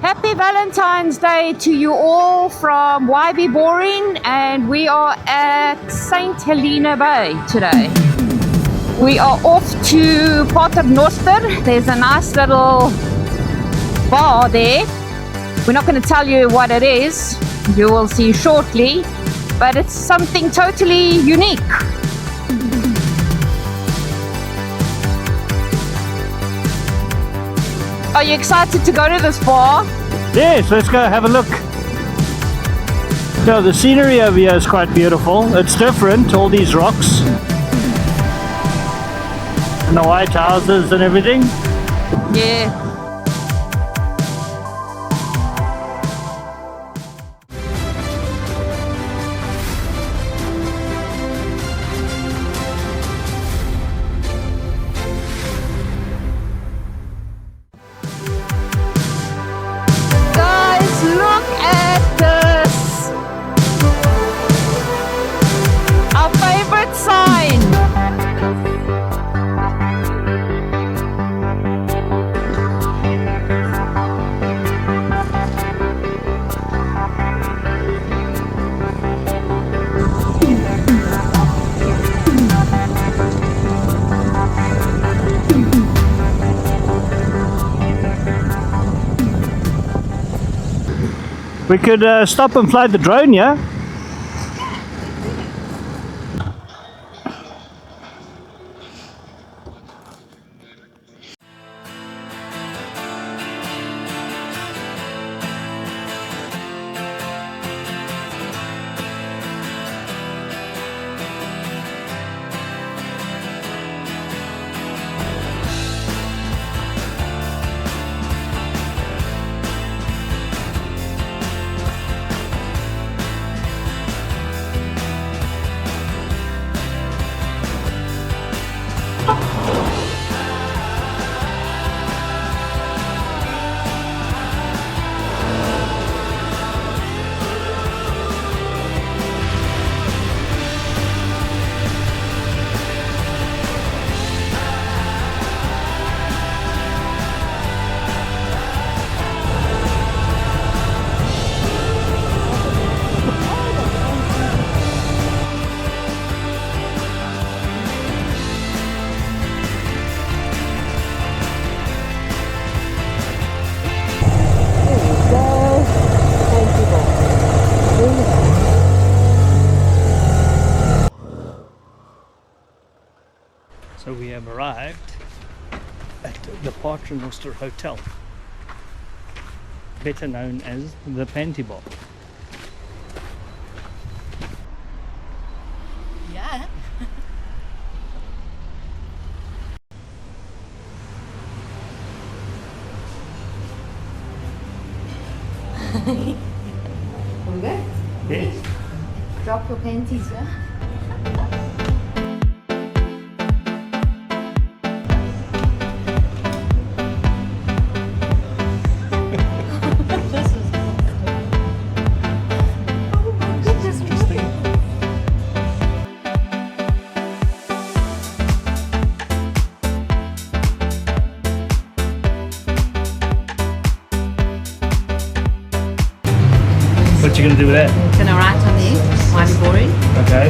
Happy Valentine's Day to you all from YB Boring, and we are at St. Helena Bay today. We are off to Paternoster. There's a nice little bar there. We're not going to tell you what it is. You will see shortly, but it's something totally unique. Are you excited to go to this bar? Yes, let's go have a look. So the scenery over here is quite beautiful. It's different, all these rocks. And the white houses and everything. Yeah. We could stop and fly the drone, yeah? So we have arrived at the Paternoster Hotel, better known as the Panty Bar. Yeah. We good? Yes. Drop your panties, yeah? What you gonna do with that? Gonna write on there, why be boring? Okay.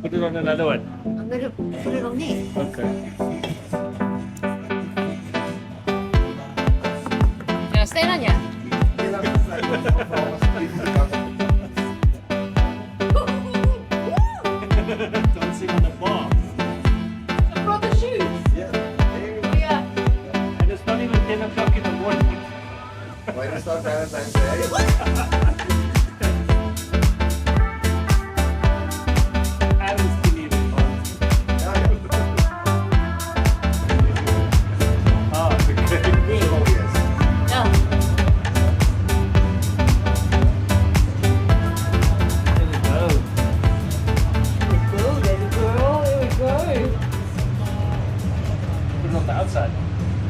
Put it on another one. I'm gonna put it on there. Okay. Can I stand on ya? Don't sit on the bar. I brought the shoes. Yeah. And it's not even 10 o'clock in the morning. Why not start Valentine's Day?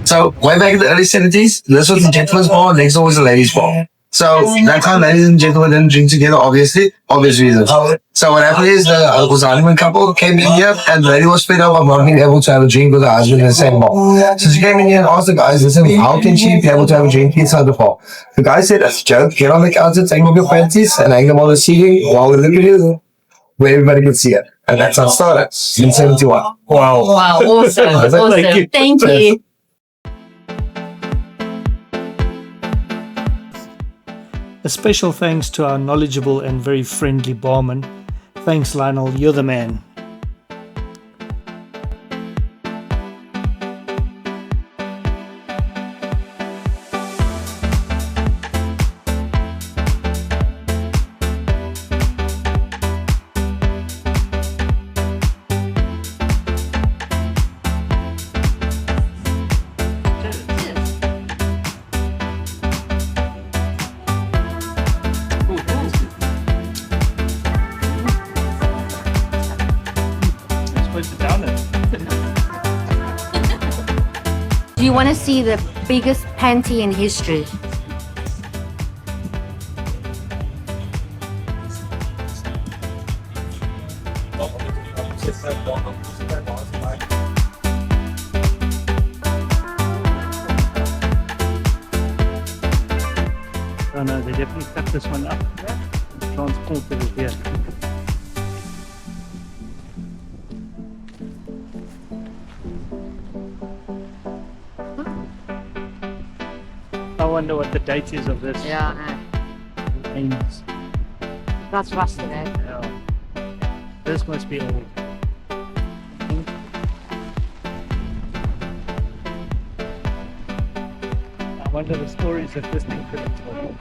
So way back in the early 70s, this was the gentleman's bar, next door was the ladies' bar. So that time, ladies and gentlemen didn't drink together, obviously, obvious reasons. So what happened is the honeymoon couple came in here, and the lady was fed up of not being able to have a drink with her husband in the same bar. So she came in here and asked the guys, listen, how can she be able to have a drink inside the bar? The guy said, as a joke, get on the counter, take off your panties, and hang them on the ceiling while we're looking at it, where everybody could see it. And that's how it started in 71. Wow, awesome. Awesome. Thank you. A special thanks to our knowledgeable and very friendly barman. Thanks, Lionel, you're the man. Do you want to see the biggest panty in history? Oh no, they definitely cut this one up. Transported it here. I wonder what the date is of this. Yeah, Ames. that's rusted, eh? Yeah. This must be old. I wonder the stories that this thing could have told.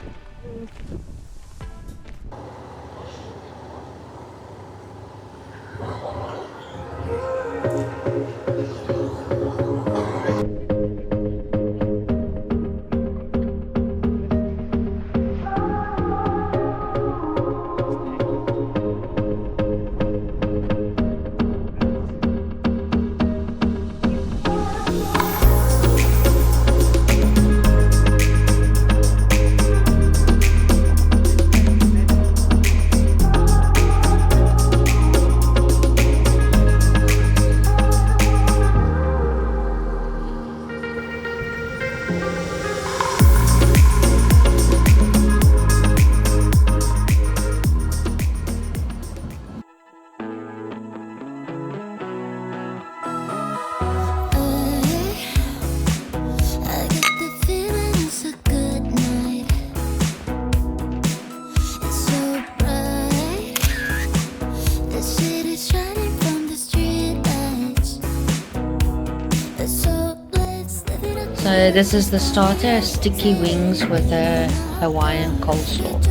So this is the starter, sticky wings with a Hawaiian coleslaw.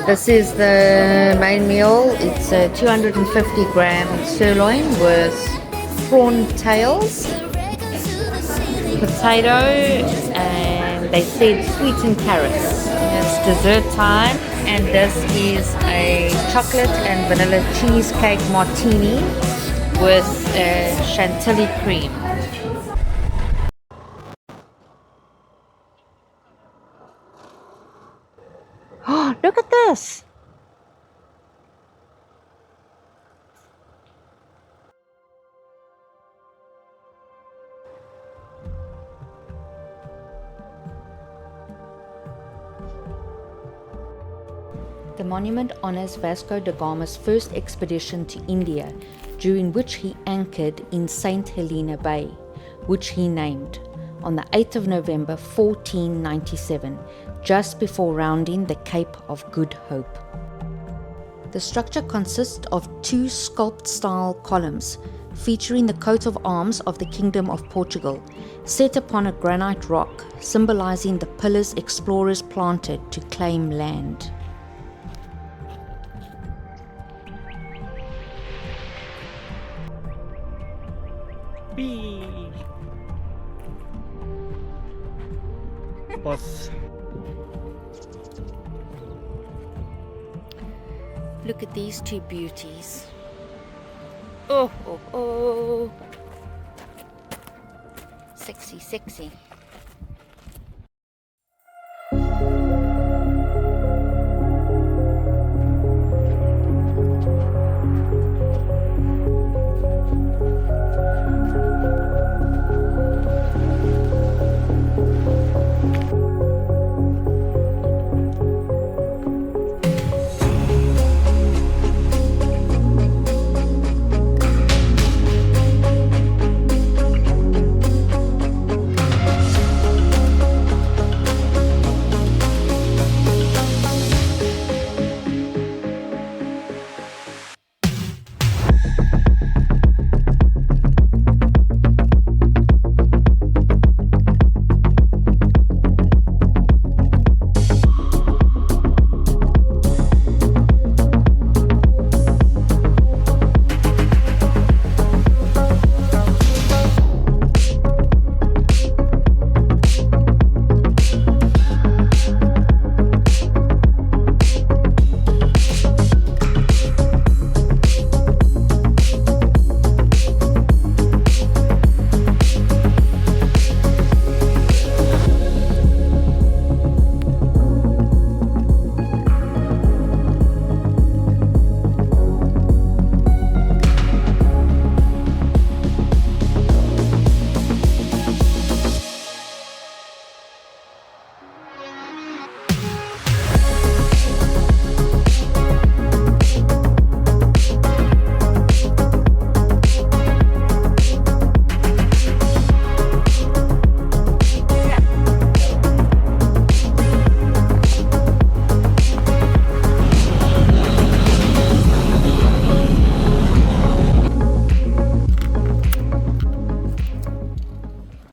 This is the main meal. It's a 250 gram sirloin with prawn tails, potato, and they said sweetened carrots. It's dessert time, and this is a chocolate and vanilla cheesecake martini with chantilly cream. Oh, look at this! The monument honors Vasco da Gama's first expedition to India, during which he anchored in St. Helena Bay, which he named, on the 8th of November 1497, just before rounding the Cape of Good Hope. The structure consists of two sculpt-style columns, featuring the coat of arms of the Kingdom of Portugal, set upon a granite rock, symbolizing the pillars explorers planted to claim land. boss. Look at these two beauties. Oh, oh, oh. Sexy, sexy.